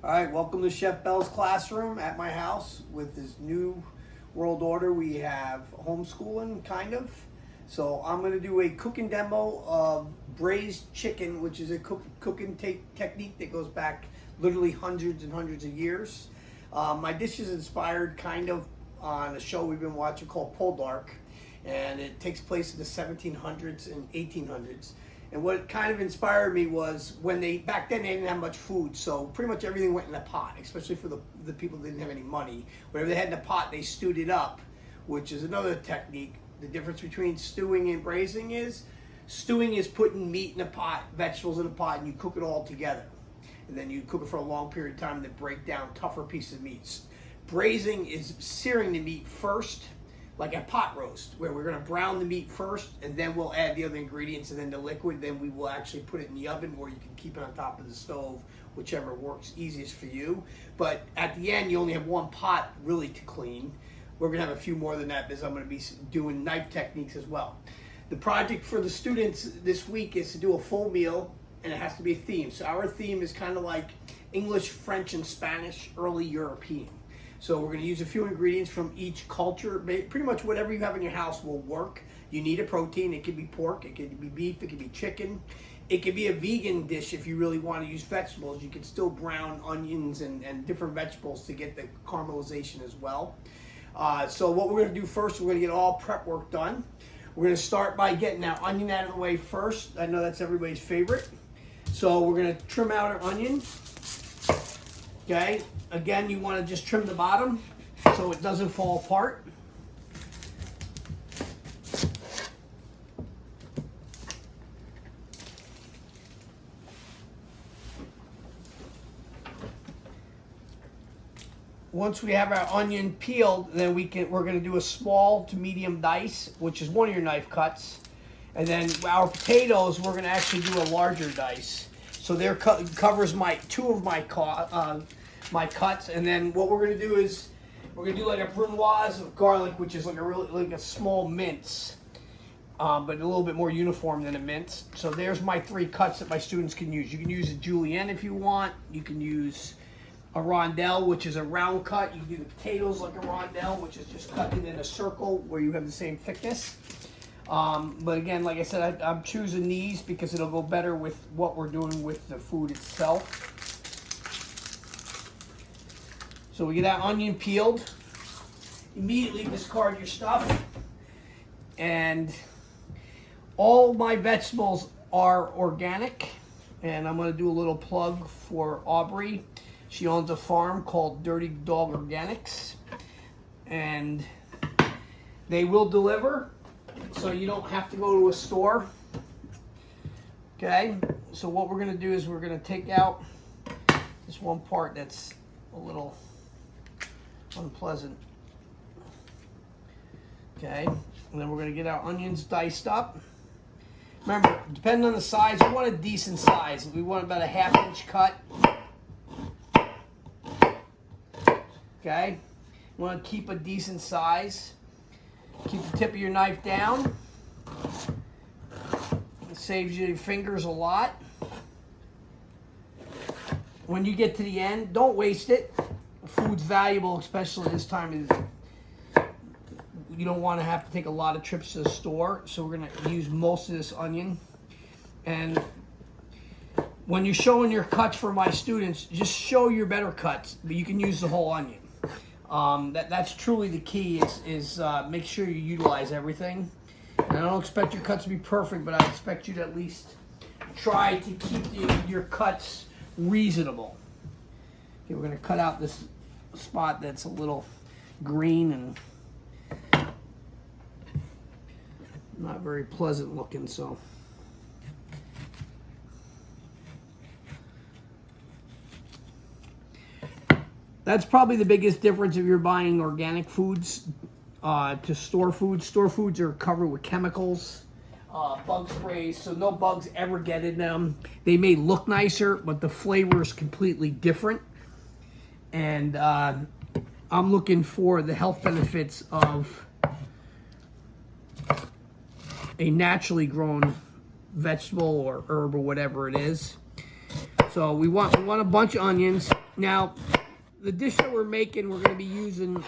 All right, welcome to Chef Bell's classroom at my house. With this new world order, we have homeschooling, kind of. So I'm going to do a cooking demo of braised chicken, which is a cooking technique that goes back literally hundreds and hundreds of years. My dish is inspired kind of on a show we've been watching called Poldark, and it takes place in the 1700s and 1800s. And what kind of inspired me was when back then they didn't have much food, so pretty much everything went in a pot, especially for the people that didn't have any money. Whatever they had in the pot, they stewed it up, which is another technique. The difference between stewing and braising is, stewing is putting meat in a pot, vegetables in a pot, and you cook it all together. And then you cook it for a long period of time to break down tougher pieces of meat. Braising is searing the meat first, like a pot roast, where we're going to brown the meat first, and then we'll add the other ingredients, and then the liquid, then we will actually put it in the oven, or you can keep it on top of the stove, whichever works easiest for you. But at the end, you only have one pot really to clean. We're going to have a few more than that because I'm going to be doing knife techniques as well. The project for the students this week is to do a full meal, and it has to be a theme. So our theme is kind of like English, French, and Spanish, early European. So we're going to use a few ingredients from each culture. Pretty much whatever you have in your house will work. You need a protein. It could be pork, it could be beef, it could be chicken. It could be a vegan dish if you really want to use vegetables. You can still brown onions and different vegetables to get the caramelization as well. So what we're going to do first, we're going to get all prep work done. We're going to start by getting our onion out of the way first. I know that's everybody's favorite. So we're going to trim out our onion. Okay. Again, you want to just trim the bottom so it doesn't fall apart. Once we have our onion peeled, then we're going to do a small to medium dice, which is one of your knife cuts. And then our potatoes, we're going to actually do a larger dice. So there covers two of my cuts. And then what we're going to do is we're going to do like a brunoise of garlic, which is like a small mince, but a little bit more uniform than a mince. So there's my three cuts that my students can use. You can use a julienne if you want. You can use a rondelle, which is a round cut. You can do the potatoes like a rondelle, which is just cutting in a circle where you have the same thickness. But again, like I said, I'm choosing these because it'll go better with what we're doing with the food itself. So we get that onion peeled. Immediately discard your stuff. And all my vegetables are organic. And I'm going to do a little plug for Aubrey. She owns a farm called Dirty Dog Organics. And they will deliver, so you don't have to go to a store. Okay, so what we're going to do is we're going to take out this one part that's a little unpleasant. Okay, and then we're going to get our onions diced up. Remember, depending on the size, we want a decent size. We want about a 1/2 inch cut. Okay, you want to keep a decent size. Keep the tip of your knife down. It saves your fingers a lot. When you get to the end, don't waste it. Food's valuable, especially this time of, you don't want to have to take a lot of trips to the store. So we're going to use most of this onion. And when you're showing your cuts for my students, just show your better cuts, but you can use the whole onion. That's truly the key is make sure you utilize everything. And I don't expect your cuts to be perfect, but I expect you to at least try to keep your cuts reasonable. Okay, we're going to cut out this spot that's a little green and not very pleasant looking, so. That's probably the biggest difference if you're buying organic foods to store foods. Store foods are covered with chemicals, bug sprays, so no bugs ever get in them. They may look nicer, but the flavor is completely different. And I'm looking for the health benefits of a naturally grown vegetable or herb or whatever it is. So we want a bunch of onions. Now, the dish that we're making, we're going to be using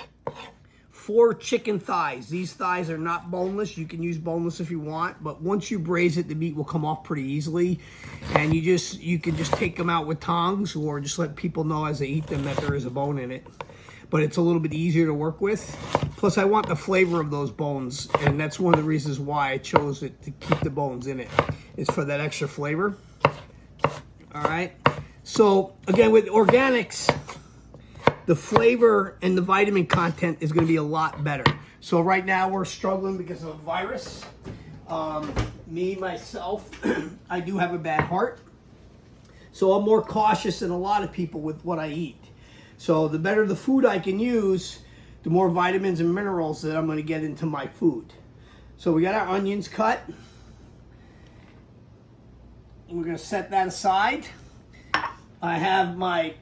4 chicken thighs. These thighs are not boneless. You can use boneless if you want, but once you braise it, the meat will come off pretty easily. And you can just take them out with tongs, or just let people know as they eat them that there is a bone in it. But it's a little bit easier to work with. Plus, I want the flavor of those bones, and that's one of the reasons why I chose it to keep the bones in it. It's for that extra flavor. All right. So again, with organics, the flavor and the vitamin content is going to be a lot better. So right now we're struggling because of a virus. Myself, I do have a bad heart. So I'm more cautious than a lot of people with what I eat. So the better the food I can use, the more vitamins and minerals that I'm going to get into my food. So we got our onions cut. We're going to set that aside. I have my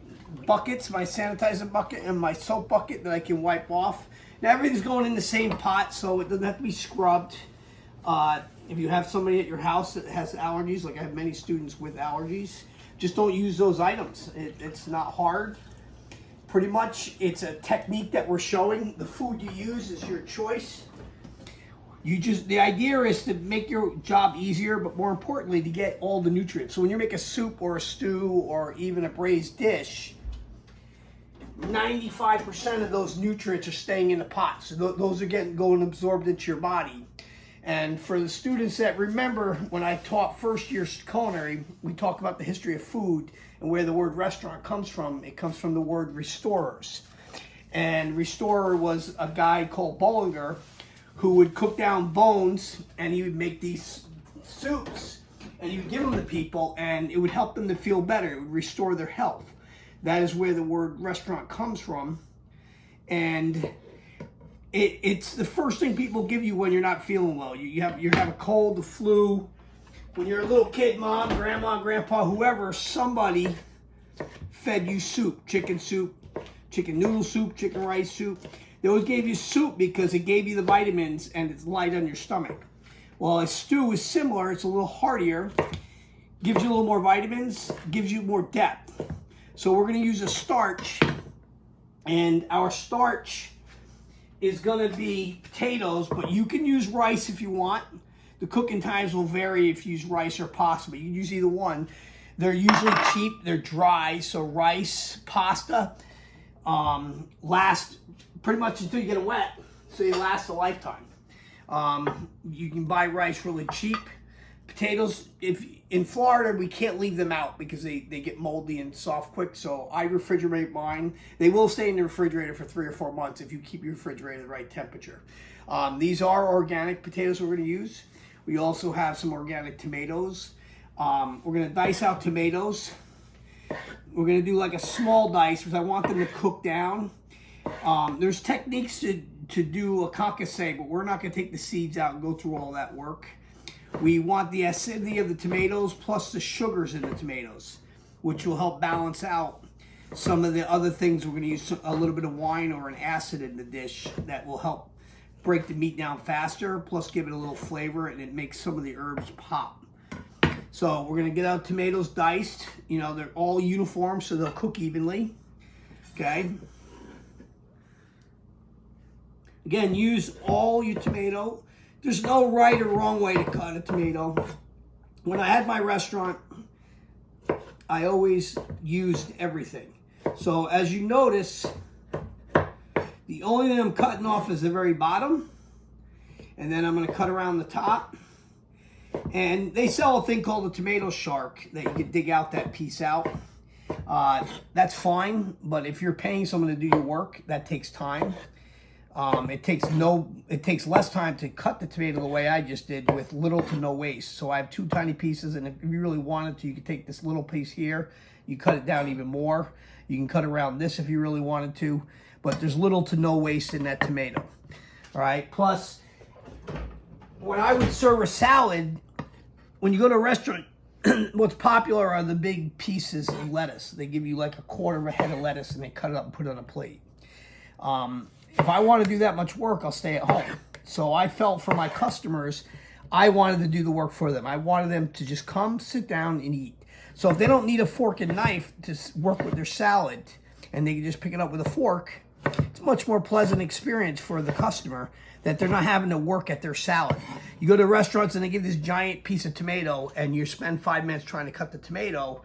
buckets, my sanitizer bucket and my soap bucket that I can wipe off. Now everything's going in the same pot, so it doesn't have to be scrubbed. If you have somebody at your house that has allergies, like I have many students with allergies, just don't use those items. It's not hard. Pretty much, it's a technique that we're showing. The food you use is your choice. The idea is to make your job easier, but more importantly, to get all the nutrients. So when you make a soup or a stew or even a braised dish, 95% of those nutrients are staying in the pot. So those are going absorbed into your body. And for the students that remember, when I taught first year culinary, we talk about the history of food and where the word restaurant comes from. It comes from the word restorers. And restorer was a guy called Poldark, who would cook down bones, and he would make these soups, and he would give them to people, and it would help them to feel better. It would restore their health. That is where the word restaurant comes from. And it's the first thing people give you when you're not feeling well. You have a cold, the flu. When you're a little kid, mom, grandma, grandpa, whoever, somebody fed you soup, chicken noodle soup, chicken rice soup. They always gave you soup because it gave you the vitamins and it's light on your stomach. Well, a stew is similar. It's a little heartier, gives you a little more vitamins, gives you more depth. So we're going to use a starch, and our starch is going to be potatoes, but you can use rice if you want. The cooking times will vary if you use rice or pasta, but you can use either one. They're usually cheap. They're dry, so rice, pasta last pretty much until you get it wet, so they last a lifetime. You can buy rice really cheap. Potatoes, if in Florida, we can't leave them out because they get moldy and soft quick, so I refrigerate mine. They will stay in the refrigerator for 3 or 4 months if you keep your refrigerator at the right temperature. These are organic potatoes we're going to use. We also have some organic tomatoes. We're going to dice out tomatoes. We're going to do like a small dice because I want them to cook down. There's techniques to do a concassé, but we're not going to take the seeds out and go through all that work. We want the acidity of the tomatoes plus the sugars in the tomatoes, which will help balance out some of the other things. We're going to use a little bit of wine or an acid in the dish that will help break the meat down faster, plus give it a little flavor, and it makes some of the herbs pop. So we're going to get out tomatoes diced. You know, they're all uniform, so they'll cook evenly. Okay. Again, use all your tomato. There's no right or wrong way to cut a tomato. When I had my restaurant, I always used everything. So as you notice, the only thing I'm cutting off is the very bottom. And then I'm going to cut around the top. And they sell a thing called a tomato shark that you can dig out that piece out. That's fine, but if you're paying someone to do your work, that takes time. It takes less time to cut the tomato the way I just did, with little to no waste. So I have 2 tiny pieces, and if you really wanted to, you could take this little piece here, you cut it down even more. You can cut around this if you really wanted to, but there's little to no waste in that tomato. All right. Plus, when I would serve a salad, when you go to a restaurant, what's popular are the big pieces of lettuce. They give you like a quarter of a head of lettuce, and they cut it up and put it on a plate. If I want to do that much work, I'll stay at home. So I felt for my customers, I wanted to do the work for them. I wanted them to just come, sit down, and eat. So if they don't need a fork and knife to work with their salad, and they can just pick it up with a fork, it's a much more pleasant experience for the customer that they're not having to work at their salad. You go to restaurants and they give this giant piece of tomato and you spend 5 minutes trying to cut the tomato,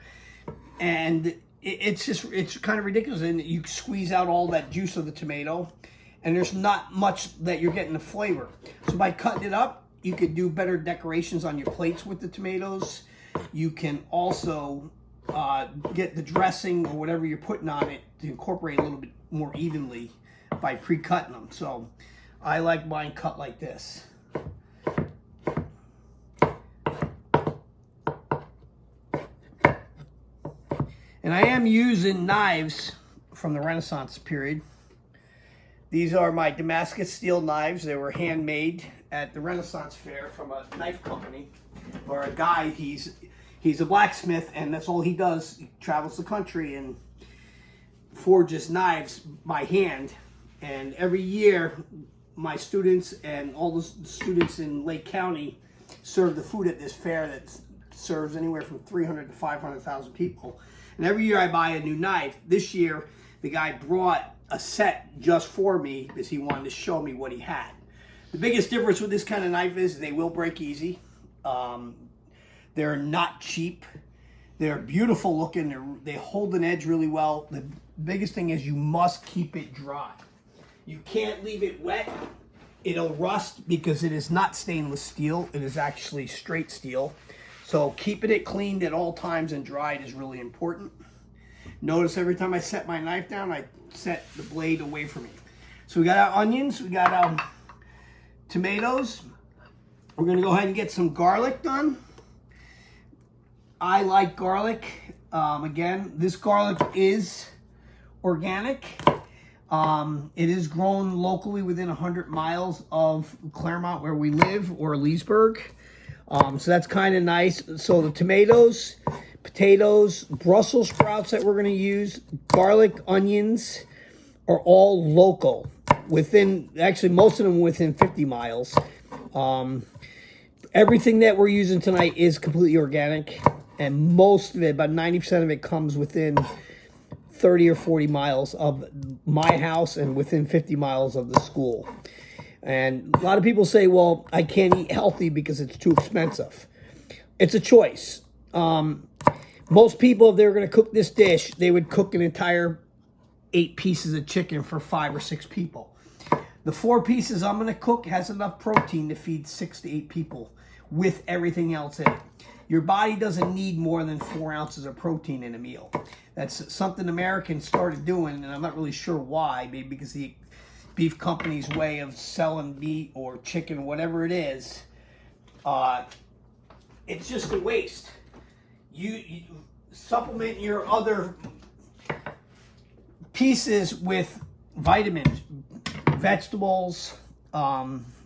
and it's kind of ridiculous, and you squeeze out all that juice of the tomato and there's not much that you're getting the flavor. So by cutting it up, you could do better decorations on your plates with the tomatoes. You can also get the dressing or whatever you're putting on it to incorporate a little bit more evenly by pre-cutting them. So I like mine cut like this. And I am using knives from the Renaissance period. These are my Damascus steel knives. They were handmade at the Renaissance fair from a knife company, or a guy. He's a blacksmith, and that's all he does. He travels the country and forges knives by hand. And every year, my students and all the students in Lake County serve the food at this fair that serves anywhere from 300 to 500,000 people. And every year I buy a new knife. This year, the guy brought a set just for me because he wanted to show me what he had. The biggest difference with this kind of knife is they will break easy. They're not cheap. They're beautiful looking. They hold an edge really well. The biggest thing is you must keep it dry. You can't leave it wet. It'll rust because it is not stainless steel. It is actually straight steel. So keeping it cleaned at all times and dried is really important. Notice every time I set my knife down, I set the blade away from me. So we got our onions, we got our tomatoes. We're gonna go ahead and get some garlic done. I like garlic. Again, this garlic is organic. It is grown locally within 100 miles of Claremont where we live, or Leesburg. So that's kind of nice. So the tomatoes, potatoes, Brussels sprouts that we're going to use, garlic, onions are all local. Actually most of them within 50 miles. Everything that we're using tonight is completely organic, and most of it, about 90% of it, comes within 30 or 40 miles of my house and within 50 miles of the school. And a lot of people say, well, I can't eat healthy because it's too expensive. It's a choice. Most people, if they were going to cook this dish, they would cook an entire 8 pieces of chicken for 5 or 6 people. The 4 pieces I'm going to cook has enough protein to feed 6 to 8 people with everything else in it. Your body doesn't need more than 4 ounces of protein in a meal. That's something Americans started doing, and I'm not really sure why. Maybe because the beef company's way of selling meat or chicken, whatever it is, it's just a waste. You supplement your other pieces with vitamins, vegetables.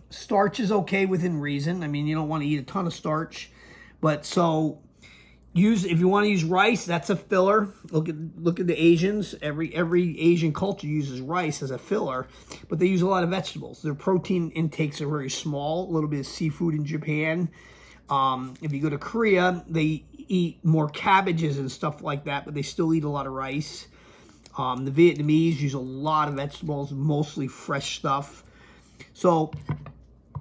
Starch is okay within reason. I mean, you don't want to eat a ton of starch, but so if you want to use rice, that's a filler. Look at the Asians. Every Asian culture uses rice as a filler, but they use a lot of vegetables. Their protein intakes are very small. A little bit of seafood in Japan. If you go to Korea, they eat more cabbages and stuff like that, but they still eat a lot of rice. The Vietnamese use a lot of vegetables, mostly fresh stuff. So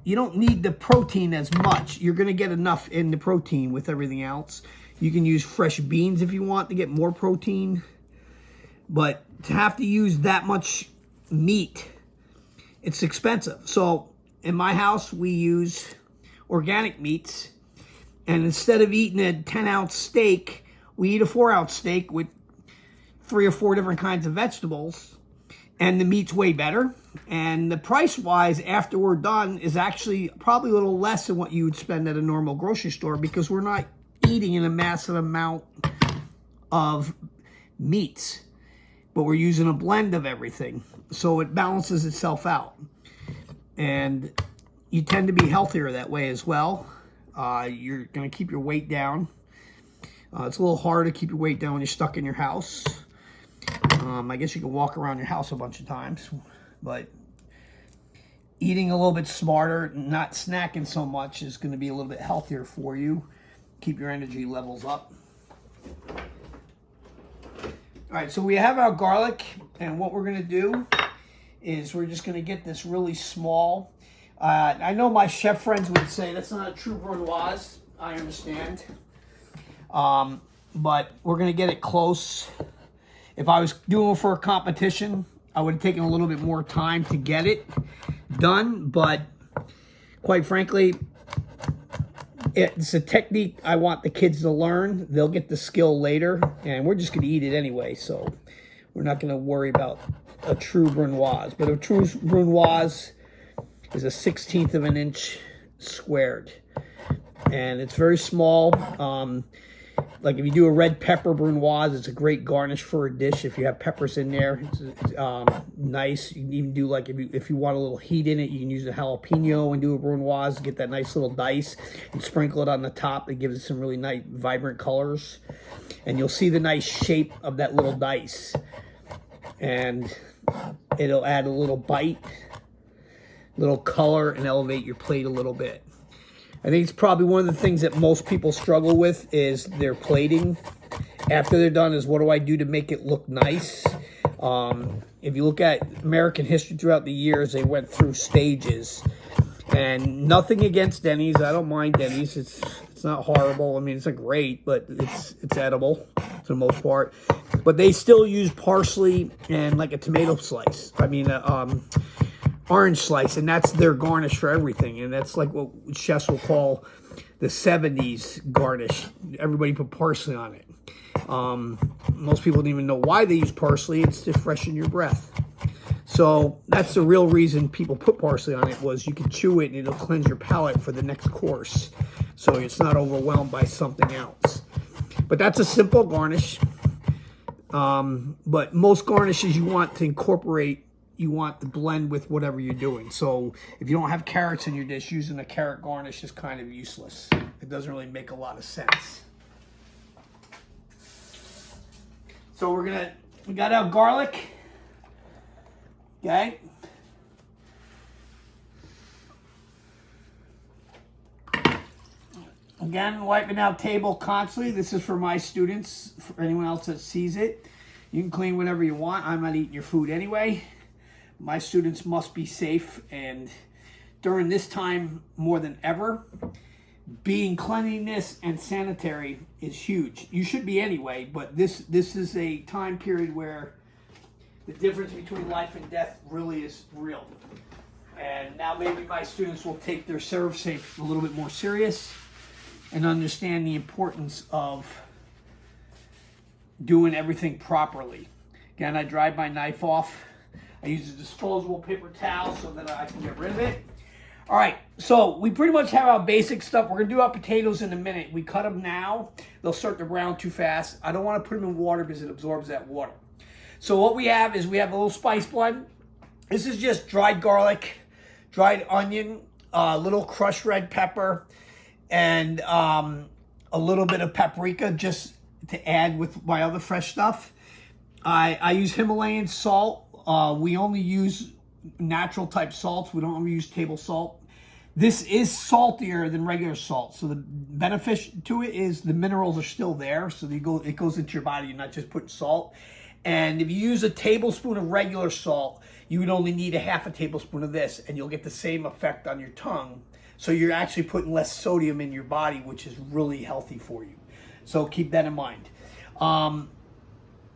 you don't need the protein as much. You're going to get enough in the protein with everything else. You can use fresh beans if you want to get more protein. But to have to use that much meat, it's expensive. So in my house, we use organic meats. And instead of eating a 10-ounce steak, we eat a 4-ounce steak with 3 or 4 different kinds of vegetables. And the meat's way better. And the price-wise, after we're done, is actually probably a little less than what you would spend at a normal grocery store, because we're not eating in a massive amount of meats, but we're using a blend of everything. So it balances itself out. And you tend to be healthier that way as well. You're going to keep your weight down. It's a little hard to keep your weight down when you're stuck in your house. I guess you can walk around your house a bunch of times, but eating a little bit smarter, not snacking so much, is going to be a little bit healthier for you. Keep your energy levels up. All right, so we have our garlic, and what we're gonna do is we're just gonna get this really small. I know my chef friends would say that's not a true brunoise. I understand, but we're gonna get it close. If I was doing it for a competition, I would have taken a little bit more time to get it done, but quite frankly, it's a technique I want the kids to learn. They'll get the skill later, and we're just going to eat it anyway, so we're not going to worry about a true brunoise. But a true brunoise is a 1/16 of an inch squared, and it's very small. Like if you do a red pepper brunoise, it's a great garnish for a dish. If you have peppers in there, it's nice. You can even do like if you want a little heat in it, you can use a jalapeno and do a brunoise. Get that nice little dice and sprinkle it on the top. It gives it some really nice, vibrant colors, and you'll see the nice shape of that little dice, and it'll add a little bite, little color, and elevate your plate a little bit. I think it's probably one of the things that most people struggle with is their plating. After they're done is what do I do to make it look nice? If you look at American history throughout the years, they went through stages. And nothing against Denny's. I don't mind Denny's. It's not horrible. I mean, it's not great, but it's edible for the most part. But they still use parsley and like a tomato slice. I mean, orange slice, and that's their garnish for everything, and that's like what chefs will call the 70s garnish. Everybody put parsley on it. Most people don't even know why they use parsley. It's to freshen your breath. So that's the real reason people put parsley on it, was you can chew it and it'll cleanse your palate for the next course, so it's not overwhelmed by something else. But that's a simple garnish. But most garnishes you want to incorporate, you want to blend with whatever you're doing. So if you don't have carrots in your dish, using a carrot garnish is kind of useless. It doesn't really make a lot of sense. So we got our garlic. Okay. Again, wiping out table constantly. This is for my students. For anyone else that sees it, you can clean whatever you want. I'm not eating your food anyway. My students must be safe, and during this time more than ever, being cleanliness and sanitary is huge. You should be anyway, but this is a time period where the difference between life and death really is real. And now maybe my students will take their serve safe a little bit more serious and understand the importance of doing everything properly. Again, I dried my knife off. I use a disposable paper towel so that I can get rid of it. All right, so we pretty much have our basic stuff. We're gonna do our potatoes in a minute. We cut them now. They'll start to brown too fast. I don't wanna put them in water because it absorbs that water. So what we have is we have a little spice blend. This is just dried garlic, dried onion, a little crushed red pepper, and a little bit of paprika just to add with my other fresh stuff. I use Himalayan salt. We only use natural type salts. We don't use table salt. This is saltier than regular salt. So the benefit to it is the minerals are still there. So it goes into your body. You're not just putting salt. And if you use a tablespoon of regular salt, you would only need a half a tablespoon of this, and you'll get the same effect on your tongue. So you're actually putting less sodium in your body, which is really healthy for you. So keep that in mind.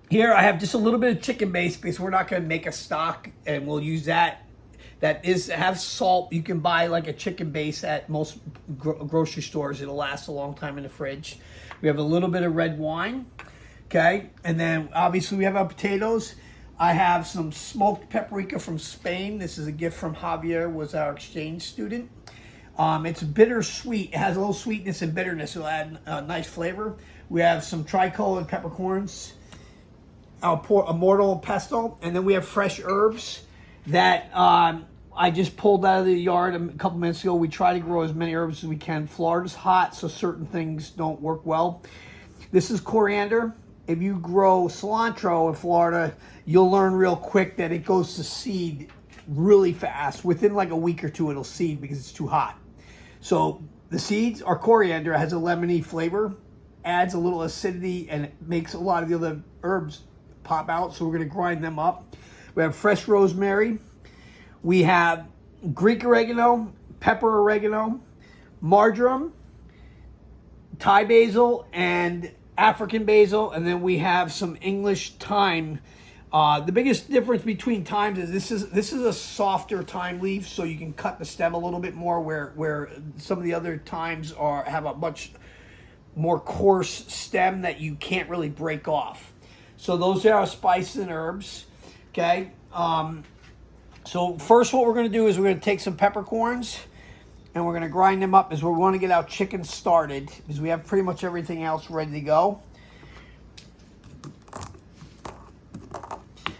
Here I have just a little bit of chicken base because we're not going to make a stock, and we'll use that. That has salt. You can buy like a chicken base at most grocery stores. It'll last a long time in the fridge. We have a little bit of red wine. Okay, and then obviously we have our potatoes. I have some smoked paprika from Spain. This is a gift from Javier, was our exchange student. It's bittersweet. It has a little sweetness and bitterness. It'll add a nice flavor. We have some tricolor and peppercorns, a mortal pesto, and then we have fresh herbs that I just pulled out of the yard a couple minutes ago. We try to grow as many herbs as we can. Florida's hot, so certain things don't work well. This is coriander. If you grow cilantro in Florida, you'll learn real quick that it goes to seed really fast. Within like a week or two, it'll seed because it's too hot. So the seeds are coriander. It has a lemony flavor, adds a little acidity, and it makes a lot of the other herbs pop out, so we're going to grind them up. We have fresh rosemary. We have Greek oregano, pepper oregano, marjoram, Thai basil, and African basil, and then we have some English thyme. The biggest difference between thymes is this is a softer thyme leaf, so you can cut the stem a little bit more, where some of the other thymes have a much more coarse stem that you can't really break off. So those are our spices and herbs. Okay. So first, what we're going to do is we're going to take some peppercorns and we're going to grind them up, as we want to get our chicken started, because we have pretty much everything else ready to go.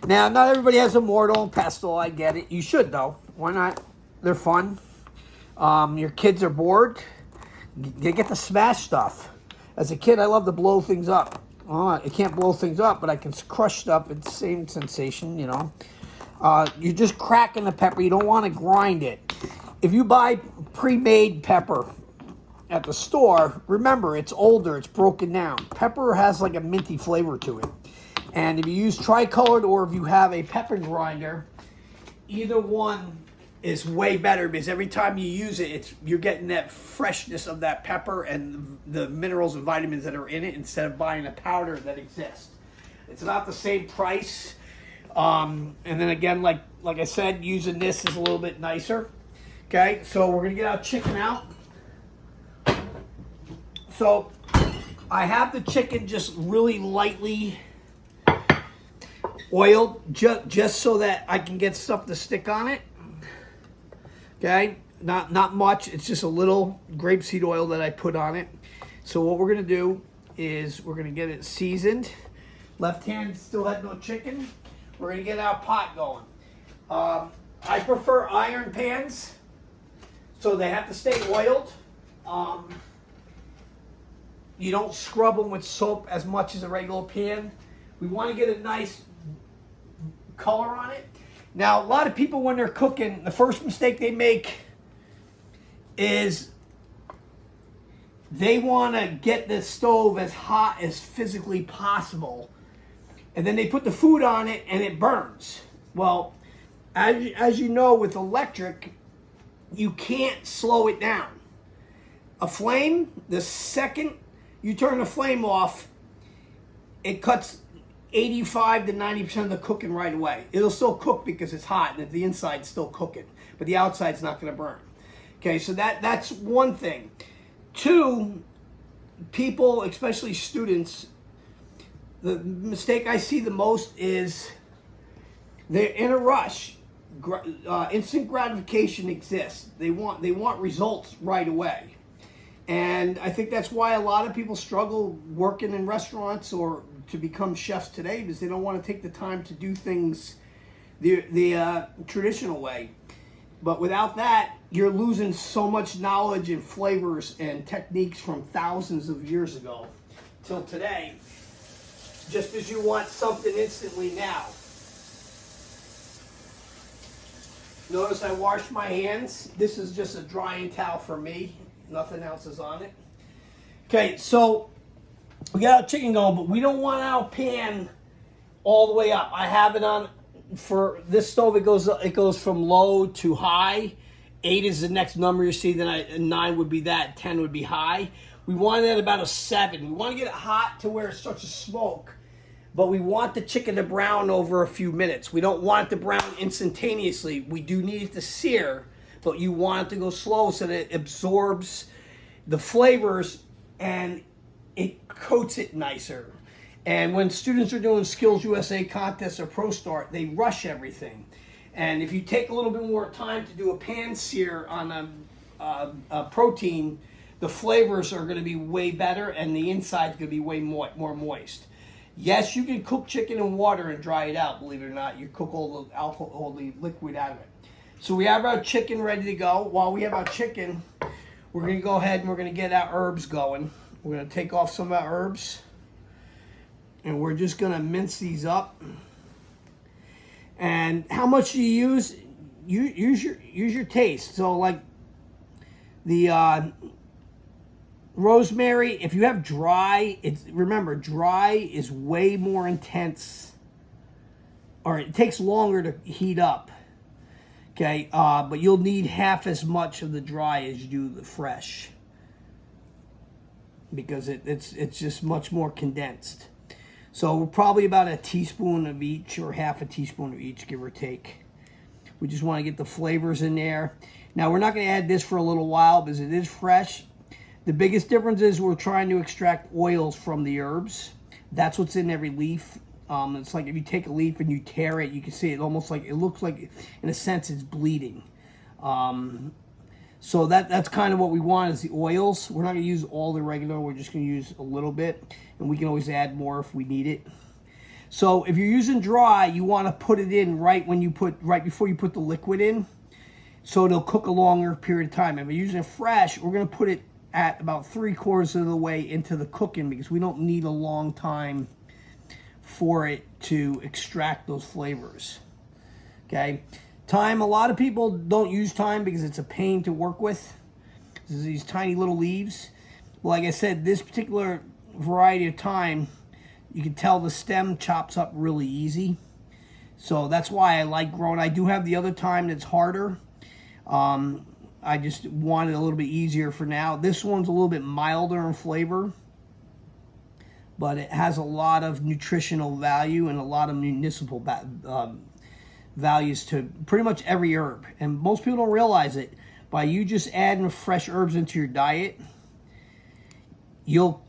Now, not everybody has a mortar and pestle. I get it. You should, though. Why not? They're fun. Your kids are bored. They get to smash stuff. As a kid, I love to blow things up. Well, I can't blow things up, but I can crush stuff. It's the same sensation, you know. You're just cracking the pepper. You don't want to grind it. If you buy pre-made pepper at the store, remember, it's older. It's broken down. Pepper has like a minty flavor to it. And if you use tricolored or if you have a pepper grinder, either one is way better, because every time you use it, you're getting that freshness of that pepper and the minerals and vitamins that are in it, instead of buying a powder that exists. It's about the same price. And then again, like I said, using this is a little bit nicer. Okay, so we're gonna get our chicken out. So I have the chicken just really lightly oiled, just so that I can get stuff to stick on it. Okay, not much. It's just a little grapeseed oil that I put on it. So what we're gonna do is we're gonna get it seasoned. Left hand still had no chicken. We're gonna get our pot going. I prefer iron pans, so they have to stay oiled. You don't scrub them with soap as much as a regular pan. We want to get a nice color on it. Now, a lot of people, when they're cooking, the first mistake they make is they want to get the stove as hot as physically possible, and then they put the food on it and it burns. Well, as you know, with electric, you can't slow it down. A flame, the second you turn the flame off, it cuts 85 to 90% of the cooking right away. It'll still cook because it's hot and the inside's still cooking, but the outside's not going to burn. Okay, so that's one thing. Two, people, especially students, the mistake I see the most is they're in a rush. Instant gratification exists. They want results right away. And I think that's why a lot of people struggle working in restaurants or to become chefs today, because they don't want to take the time to do things the traditional way. But without that, you're losing so much knowledge and flavors and techniques from thousands of years ago till today, just as you want something instantly now. Notice I washed my hands. This is just a drying towel for me. Nothing else is on it. Okay, so we got our chicken going, but we don't want our pan all the way up. I have it on, for this stove, it goes from low to high. 8 is the next number you see, then 9 would be that, 10 would be high. We want it at about a 7. We want to get it hot to where it starts to smoke, but we want the chicken to brown over a few minutes. We don't want it to brown instantaneously. We do need it to sear, but you want it to go slow so that it absorbs the flavors and it coats it nicer. And when students are doing Skills USA contests or ProStart, they rush everything. And if you take a little bit more time to do a pan sear on a protein, the flavors are going to be way better and the inside's going to be way more moist. Yes, you can cook chicken in water and dry it out, believe it or not. You cook all the alcohol, all the liquid out of it. So we have our chicken ready to go. While we have our chicken, we're going to go ahead and we're going to get our herbs going. We're going to take off some of our herbs, and we're just going to mince these up. And how much you use your taste. So like the rosemary, if you have dry, remember, dry is way more intense or it takes longer to heat up. Okay, but you'll need half as much of the dry as you do the fresh, because it's just much more condensed. So probably about a teaspoon of each, or half a teaspoon of each, give or take. We just want to get the flavors in there. Now we're not going to add this for a little while because it is fresh. The biggest difference is we're trying to extract oils from the herbs. That's what's in every leaf. It's like if you take a leaf and you tear it, you can see it almost like, it looks like, in a sense, it's bleeding. So that's kind of what we want, is the oils. We're not going to use all the regular, we're just going to use a little bit, and we can always add more if we need it. So if you're using dry, you want to put it in right before you put the liquid in, so it'll cook a longer period of time. If you're using it fresh, we're going to put it at about 3/4 of the way into the cooking, because we don't need a long time for it to extract those flavors. Okay, thyme, a lot of people don't use thyme because it's a pain to work with. These tiny little leaves. Well, like I said, this particular variety of thyme, you can tell the stem chops up really easy. So that's why I like growing. I do have the other thyme that's harder. I just want it a little bit easier for now. This one's a little bit milder in flavor, but it has a lot of nutritional value and a lot of municipal values to pretty much every herb. And most people don't realize it. By you just adding fresh herbs into your diet, you'll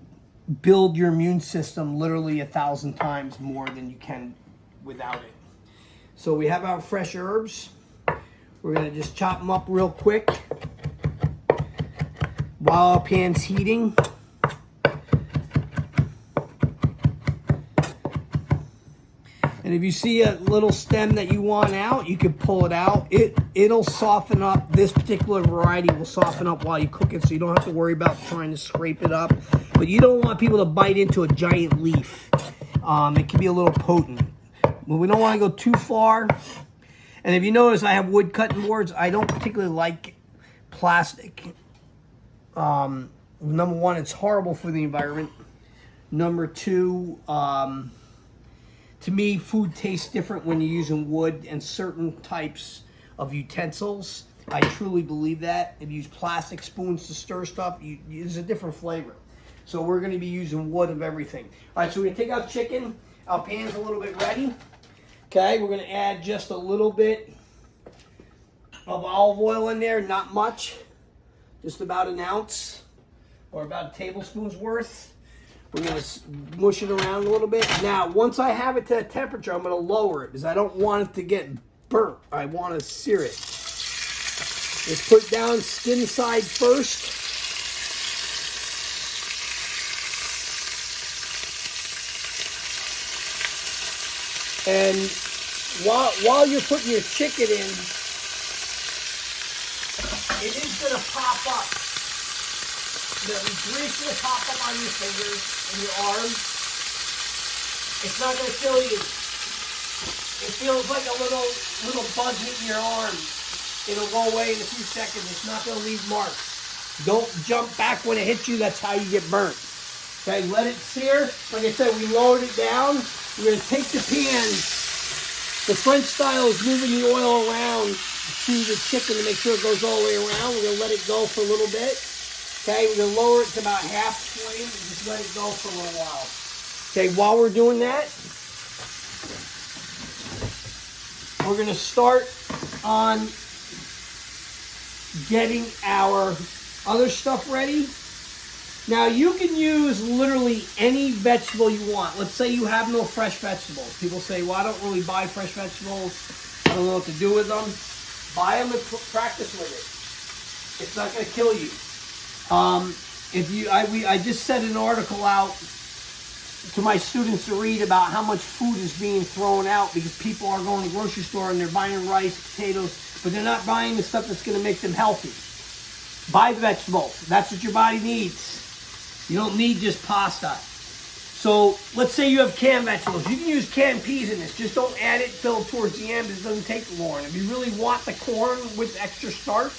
build your immune system literally 1,000 times more than you can without it. So we have our fresh herbs. We're going to just chop them up real quick while our pan's heating. And if you see a little stem that you want out, you can pull it out. It'll soften up. This particular variety will soften up while you cook it, so you don't have to worry about trying to scrape it up. But you don't want people to bite into a giant leaf. It can be a little potent. But we don't want to go too far. And if you notice, I have wood cutting boards. I don't particularly like plastic. Number one, it's horrible for the environment. Number two, to me, food tastes different when you're using wood and certain types of utensils. I truly believe that. If you use plastic spoons to stir stuff, it's a different flavor. So we're going to be using wood of everything. All right, so we're going to take out chicken. Our pan's a little bit ready. Okay, we're going to add just a little bit of olive oil in there, not much, just about an ounce or about a tablespoon's worth. We're going to mush it around a little bit. Now, once I have it to a temperature, I'm going to lower it because I don't want it to get burnt. I want to sear it. Let's put it down skin side first. And while you're putting your chicken in, it is going to pop up. The grease will pop up on your fingers and your arms. It's not going to kill you. It feels like a little buzz hitting your arm. It'll go away in a few seconds. It's not going to leave marks. Don't jump back when it hits you. That's how you get burnt. Okay, let it sear. Like I said, we lowered it down. We're going to take the pan. The French style is moving the oil around to the chicken to make sure it goes all the way around. We're going to let it go for a little bit. Okay, we're going to lower it to about half flame and just let it go for a little while. Okay, while we're doing that, we're going to start on getting our other stuff ready. Now, you can use literally any vegetable you want. Let's say you have no fresh vegetables. People say, well, I don't really buy fresh vegetables. I don't know what to do with them. Buy them and practice with it. It's not going to kill you. I just sent an article out to my students to read about how much food is being thrown out because people are going to the grocery store and they're buying rice, potatoes, but they're not buying the stuff that's going to make them healthy. Buy the vegetables. That's what your body needs. You don't need just pasta. So let's say you have canned vegetables. You can use canned peas in this. Just don't add it till towards the end. It doesn't take long. If you really want the corn with extra starch,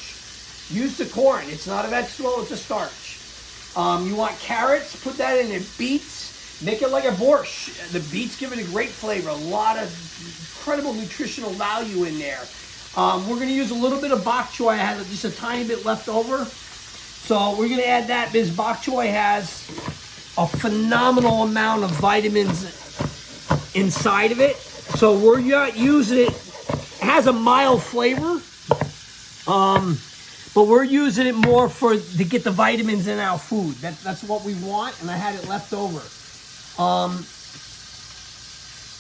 use the corn. It's not a vegetable, it's a starch. You want carrots, put that in there. Beets, make it like a borscht. The beets give it a great flavor. A lot of incredible nutritional value in there. We're going to use a little bit of bok choy. I had just a tiny bit left over. So we're going to add that because bok choy has a phenomenal amount of vitamins inside of it. So we're not using it. It has a mild flavor. But we're using it more to get the vitamins in our food. That's what we want, and I had it left over.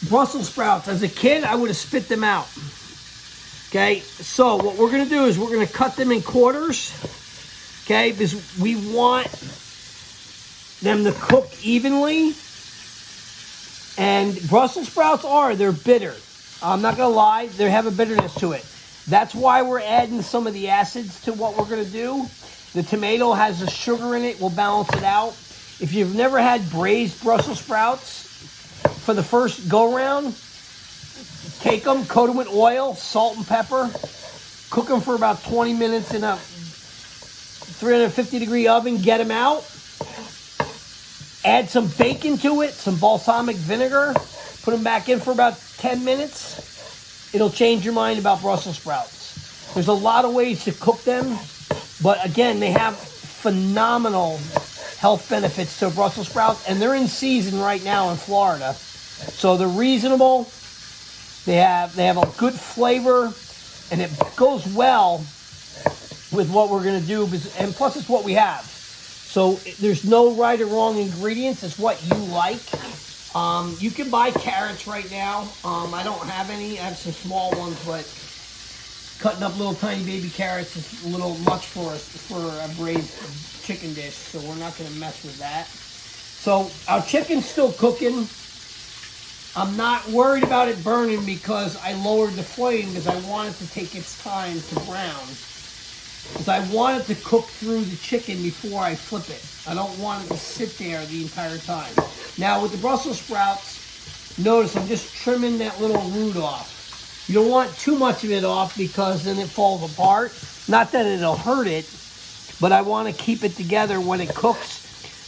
Brussels sprouts. As a kid, I would have spit them out. Okay, so what we're going to do is we're going to cut them in quarters. Okay, because we want them to cook evenly. And Brussels sprouts they're bitter. I'm not going to lie, they have a bitterness to it. That's why we're adding some of the acids to what we're going to do. The tomato has the sugar in it. We'll balance it out. If you've never had braised Brussels sprouts, for the first go-round, take them, coat them with oil, salt, and pepper. Cook them for about 20 minutes in a 350-degree oven. Get them out. Add some bacon to it, some balsamic vinegar. Put them back in for about 10 minutes. It'll change your mind about Brussels sprouts. There's a lot of ways to cook them, but again, they have phenomenal health benefits to Brussels sprouts, and they're in season right now in Florida. So they're reasonable. They have a good flavor, and it goes well with what we're going to do, and plus it's what we have. So there's no right or wrong ingredients. It's what you like. You can buy carrots right now. I don't have any. I have some small ones, but cutting up little tiny baby carrots is a little much for a braised chicken dish, so we're not going to mess with that. So our chicken's still cooking. I'm not worried about it burning because I lowered the flame because I want it to take its time to brown. Because I want it to cook through the chicken before I flip it. I don't want it to sit there the entire time. Now with the Brussels sprouts, notice I'm just trimming that little root off. You don't want too much of it off because then it falls apart. Not that it'll hurt it, but I want to keep it together when it cooks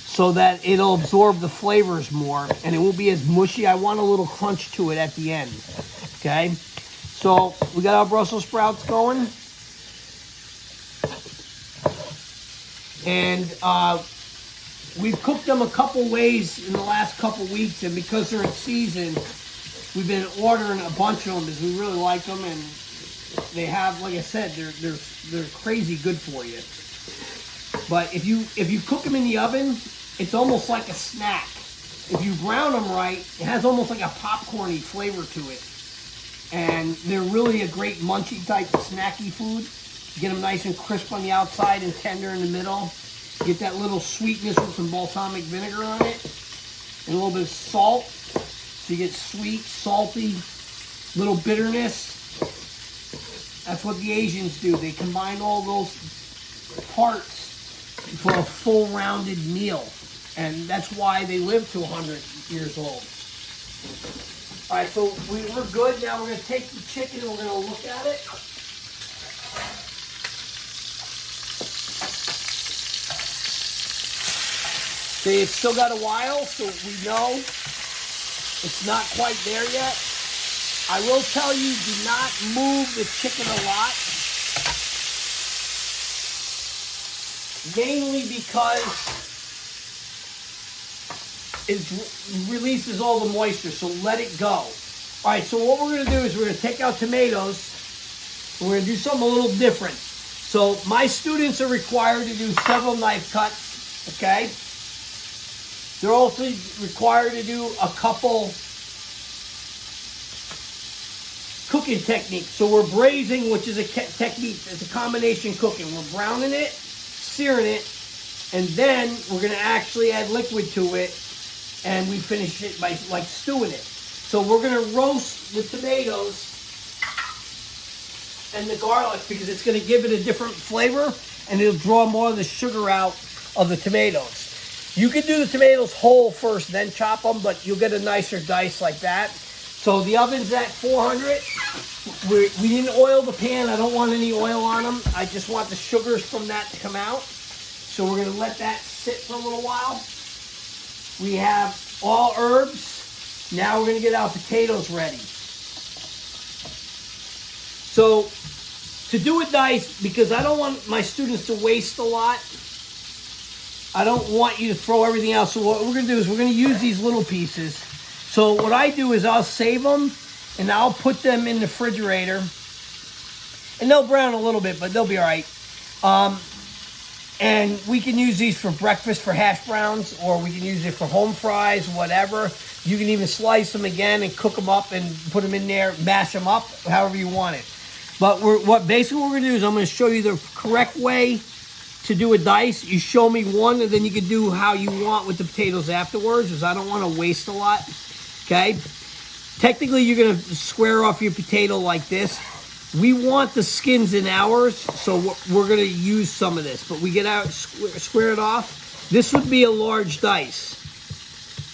so that it'll absorb the flavors more and it won't be as mushy. I want a little crunch to it at the end. Okay, so we got our Brussels sprouts going. And we've cooked them a couple ways in the last couple weeks, and because they're in season, we've been ordering a bunch of them because we really like them, and they have, like I said, they're crazy good for you. But if you cook them in the oven, it's almost like a snack. If you brown them right, it has almost like a popcorny flavor to it, and they're really a great munchy type snacky food. Get them nice and crisp on the outside and tender in the middle. Get that little sweetness with some balsamic vinegar on it. And a little bit of salt. So you get sweet, salty, little bitterness. That's what the Asians do. They combine all those parts for a full rounded meal. And that's why they live to 100 years old. All right, so we're good. Now we're going to take the chicken and we're going to look at it. See, it's still got a while, so we know it's not quite there yet. I will tell you, do not move the chicken a lot. Mainly because it releases all the moisture, so let it go. All right, so what we're going to do is we're going to take out tomatoes. We're going to do something a little different. So my students are required to do several knife cuts, okay? They're also required to do a couple cooking techniques. So we're braising, which is a technique. It's a combination cooking. We're browning it, searing it, and then we're going to actually add liquid to it, and we finish it by like stewing it. So we're going to roast the tomatoes and the garlic because it's going to give it a different flavor, and it'll draw more of the sugar out of the tomatoes. You can do the tomatoes whole first, then chop them, but you'll get a nicer dice like that. So the oven's at 400. We didn't oil the pan. I don't want any oil on them. I just want the sugars from that to come out. So we're going to let that sit for a little while. We have all herbs. Now we're going to get our potatoes ready. So to do a dice, because I don't want my students to waste a lot, I don't want you to throw everything out. So what we're going to do is we're going to use these little pieces. So what I do is I'll save them and I'll put them in the refrigerator. And they'll brown a little bit, but they'll be all right. And we can use these for breakfast for hash browns, or we can use it for home fries, whatever. You can even slice them again and cook them up and put them in there, mash them up, however you want it. But what basically we're going to do is I'm going to show you the correct way to do a dice. You show me one, and then you can do how you want with the potatoes afterwards, because I don't want to waste a lot. Okay? Technically, you're going to square off your potato like this. We want the skins in ours, so we're going to use some of this. But we get out, square it off. This would be a large dice.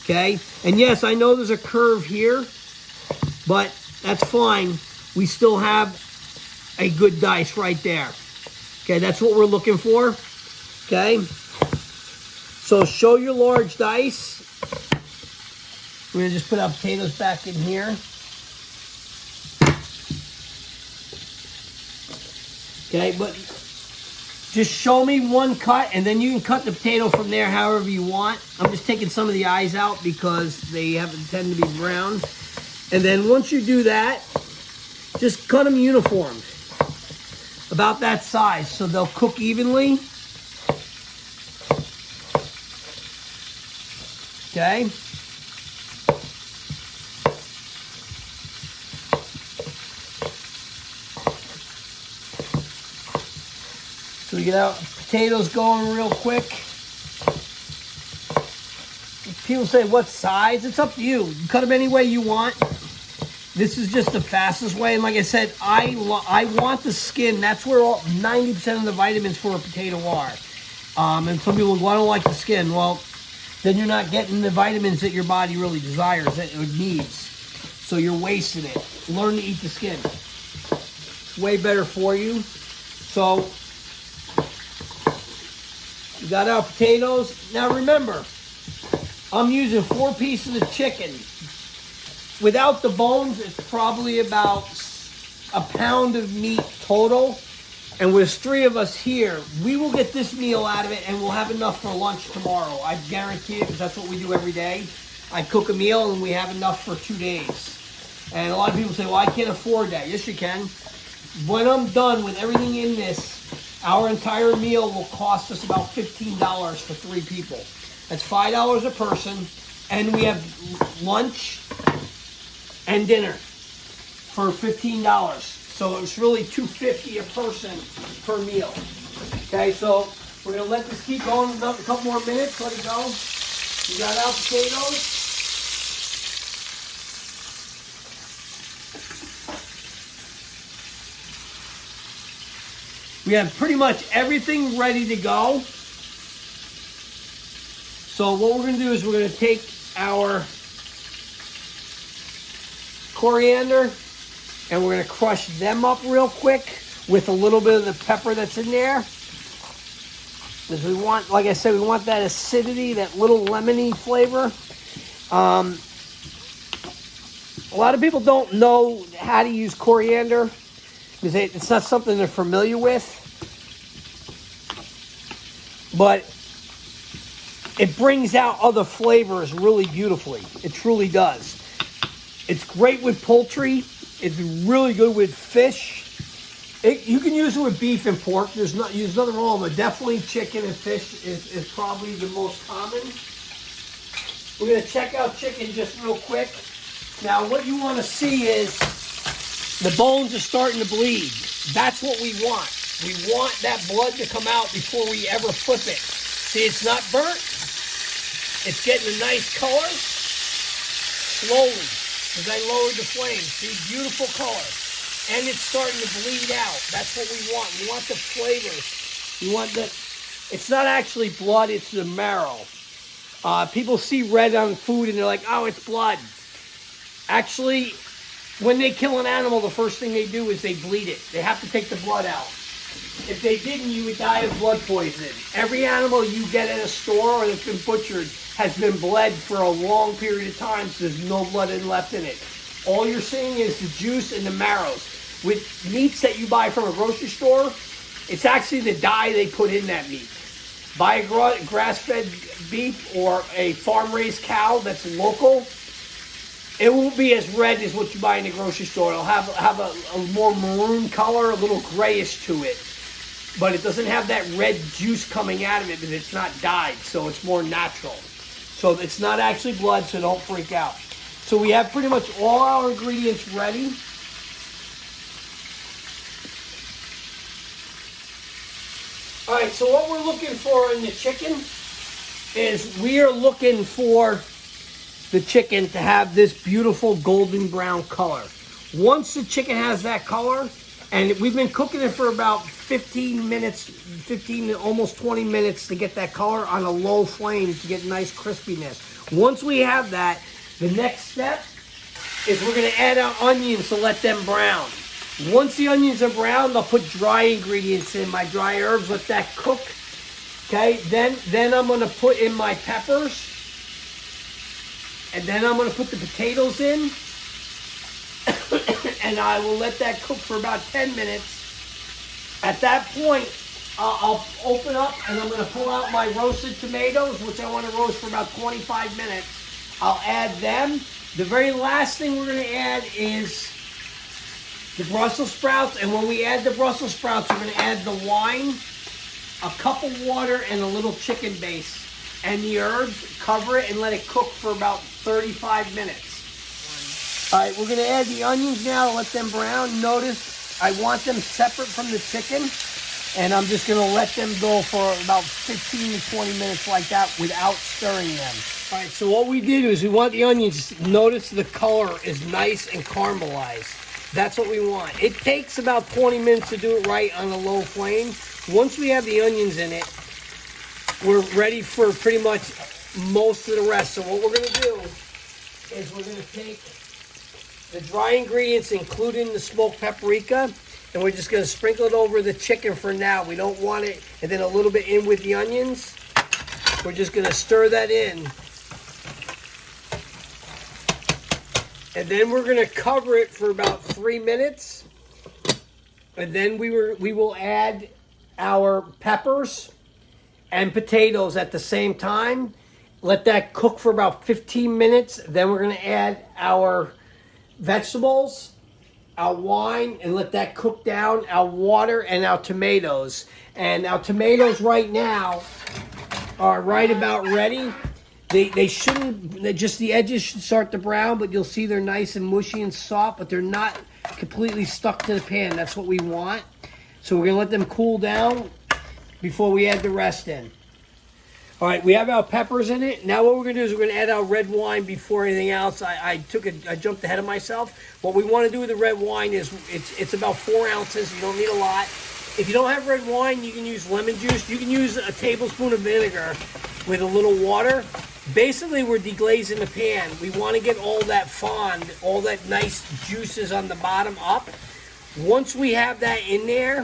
Okay? And yes, I know there's a curve here, but that's fine. We still have a good dice right there. Okay, that's what we're looking for. Okay? So show your large dice. We're going to just put our potatoes back in here. Okay, but just show me one cut, and then you can cut the potato from there however you want. I'm just taking some of the eyes out because they tend to be brown. And then once you do that, just cut them uniform, about that size, so they'll cook evenly. Okay. So we get our potatoes going real quick. People say, what size? It's up to you. You cut them any way you want. This is just the fastest way. And like I said, I want the skin. That's where 90% of the vitamins for a potato are. And some people go, I don't like the skin. Well, then you're not getting the vitamins that your body really desires, that it needs. So you're wasting it. Learn to eat the skin. It's way better for you. So we got our potatoes. Now remember, I'm using 4 pieces of chicken. Without the bones, it's probably about a pound of meat total. And with 3 of us here, we will get this meal out of it, and we'll have enough for lunch tomorrow. I guarantee it, because that's what we do every day. I cook a meal, and we have enough for 2 days. And a lot of people say, well, I can't afford that. Yes, you can. When I'm done with everything in this, our entire meal will cost us about $15 for 3 people. That's $5 a person, and we have lunch and dinner for $15. So it's really $2.50 a person per meal. Okay, so we're gonna let this keep going a couple more minutes. Let it go. We got our potatoes. We have pretty much everything ready to go. So what we're going to do is we're going to take our coriander and we're going to crush them up real quick with a little bit of the pepper that's in there. Because we want, like I said, we want that acidity, that little lemony flavor. A lot of people don't know how to use coriander because it's not something they're familiar with. But it brings out other flavors really beautifully. It truly does. It's great with poultry. It's really good with fish. You can use it with beef and pork. There's nothing wrong, but definitely chicken and fish is probably the most common. We're going to check out chicken just real quick. Now, what you want to see is the bones are starting to bleed. That's what we want. We want that blood to come out before we ever flip it. See, it's not burnt. It's getting a nice color. Slowly, as I lowered the flame. See, beautiful color. And it's starting to bleed out. That's what we want. We want the flavors. We want the... It's not actually blood, it's the marrow. People see red on food and they're like, oh, it's blood. Actually, when they kill an animal, the first thing they do is they bleed it. They have to take the blood out. If they didn't, you would die of blood poisoning. Every animal you get at a store or that's been butchered has been bled for a long period of time, so there's no blood left in it. All you're seeing is the juice and the marrows. with meats that you buy from a grocery store, it's actually the dye they put in that meat. Buy a grass-fed beef or a farm-raised cow that's local, it won't be as red as what you buy in the grocery store. It'll have a more maroon color, a little grayish to it. But it doesn't have that red juice coming out of it because it's not dyed, so it's more natural. So it's not actually blood, so don't freak out. So we have pretty much all our ingredients ready. All right, so what we're looking for in the chicken is we are looking for the chicken to have this beautiful golden brown color. Once the chicken has that color, and we've been cooking it for about 15 minutes, 15 to almost 20 minutes to get that color on a low flame to get nice crispiness. Once we have that, the next step is we're gonna add our onions to let them brown. Once the onions are brown, I'll put dry ingredients in, my dry herbs, let that cook. Okay, then I'm gonna put in my peppers. And then I'm going to put the potatoes in. And I will let that cook for about 10 minutes. At that point, I'll open up and I'm going to pull out my roasted tomatoes, which I want to roast for about 25 minutes. I'll add them. The very last thing we're going to add is the Brussels sprouts. And when we add the Brussels sprouts, we're going to add the wine, a cup of water, and a little chicken base. And the herbs, cover it and let it cook for about 35 minutes. All right, we're gonna add the onions now, let them brown. Notice I want them separate from the chicken, and I'm just gonna let them go for about 15 to 20 minutes like that without stirring them. All right, so what we did is we want the onions, notice the color is nice and caramelized. That's what we want. It takes about 20 minutes to do it right on a low flame. Once we have the onions in it, we're ready for pretty much most of the rest. So what we're going to do is we're going to take the dry ingredients, including the smoked paprika, and we're just going to sprinkle it over the chicken for now. We don't want it, and then a little bit in with the onions. We're just going to stir that in. And then we're going to cover it for about 3 minutes. And then we will add our peppers and potatoes at the same time. Let that cook for about 15 minutes. Then we're gonna add our vegetables, our wine, and let that cook down, our water and our tomatoes. And our tomatoes right now are right about ready. They shouldn't, just the edges should start to brown, but you'll see they're nice and mushy and soft, but they're not completely stuck to the pan. That's what we want. So we're gonna let them cool down before we add the rest in. All right, we have our peppers in it. Now what we're gonna do is we're gonna add our red wine before anything else. I jumped ahead of myself. What we wanna do with the red wine is, it's about 4 ounces. You don't need a lot. If you don't have red wine, you can use lemon juice. You can use a tablespoon of vinegar with a little water. Basically, we're deglazing the pan. We wanna get all that fond, all that nice juices on the bottom up. Once we have that in there,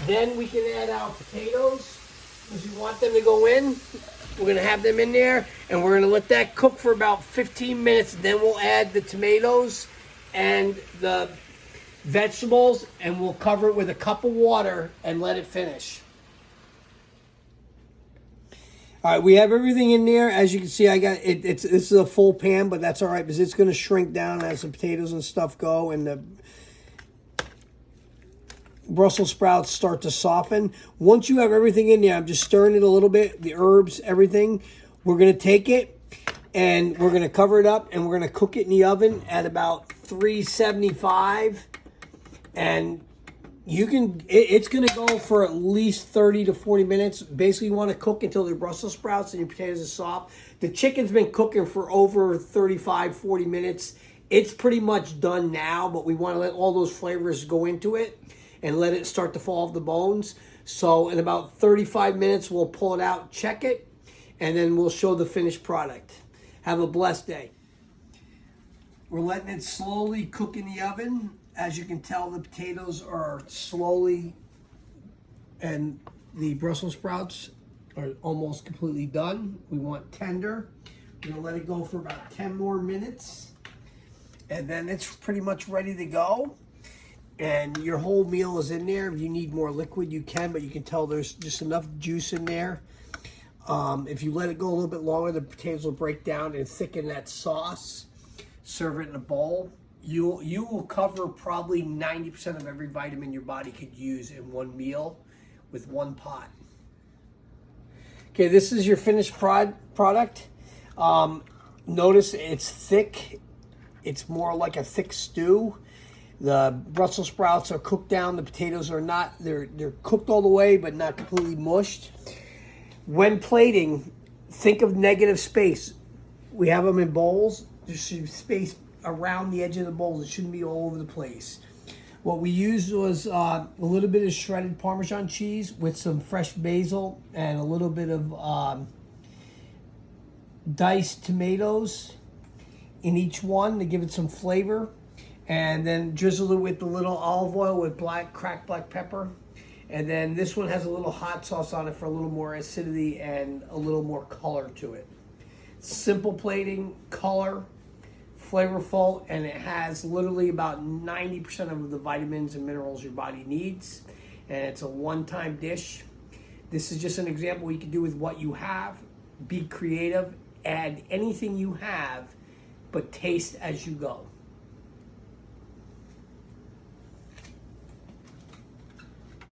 then we can add our potatoes, because we want them to go in. We're gonna have them in there, and we're gonna let that cook for about 15 minutes. Then we'll add the tomatoes and the vegetables, and we'll cover it with a cup of water and let it finish. All right, we have everything in there. As you can see, I got it. This is a full pan, but that's all right because it's gonna shrink down as the potatoes and stuff go, and the Brussels sprouts start to soften. Once you have everything in there, I'm just stirring it a little bit, the herbs, everything. We're going to take it and we're going to cover it up and we're going to cook it in the oven at about 375. And it's going to go for at least 30 to 40 minutes. Basically, you want to cook until the Brussels sprouts and your potatoes are soft. The chicken's been cooking for over 35, 40 minutes. It's pretty much done now, but we want to let all those flavors go into it and let it start to fall off the bones. So in about 35 minutes, we'll pull it out, check it, and then we'll show the finished product. Have a blessed day. We're letting it slowly cook in the oven. As you can tell, the potatoes are slowly, and the Brussels sprouts are almost completely done. We want tender. We're gonna let it go for about 10 more minutes, and then it's pretty much ready to go. and your whole meal is in there. If you need more liquid, you can, but you can tell there's just enough juice in there. If you let it go a little bit longer, the potatoes will break down and thicken that sauce. Serve it in a bowl. You will cover probably 90% of every vitamin your body could use in one meal with one pot. Okay, this is your finished product. Notice it's thick. It's more like a thick stew. The Brussels sprouts are cooked down. The potatoes are not. They're cooked all the way, but not completely mushed. When plating, think of negative space. We have them in bowls. There should be space around the edge of the bowls. It shouldn't be all over the place. What we used was a little bit of shredded Parmesan cheese with some fresh basil and a little bit of diced tomatoes in each one to give it some flavor. And then drizzle it with a little olive oil with cracked black pepper. And then this one has a little hot sauce on it for a little more acidity and a little more color to it. Simple plating, color, flavorful, and it has literally about 90% of the vitamins and minerals your body needs. And it's a one-time dish. This is just an example you can do with what you have. Be creative, add anything you have, but taste as you go.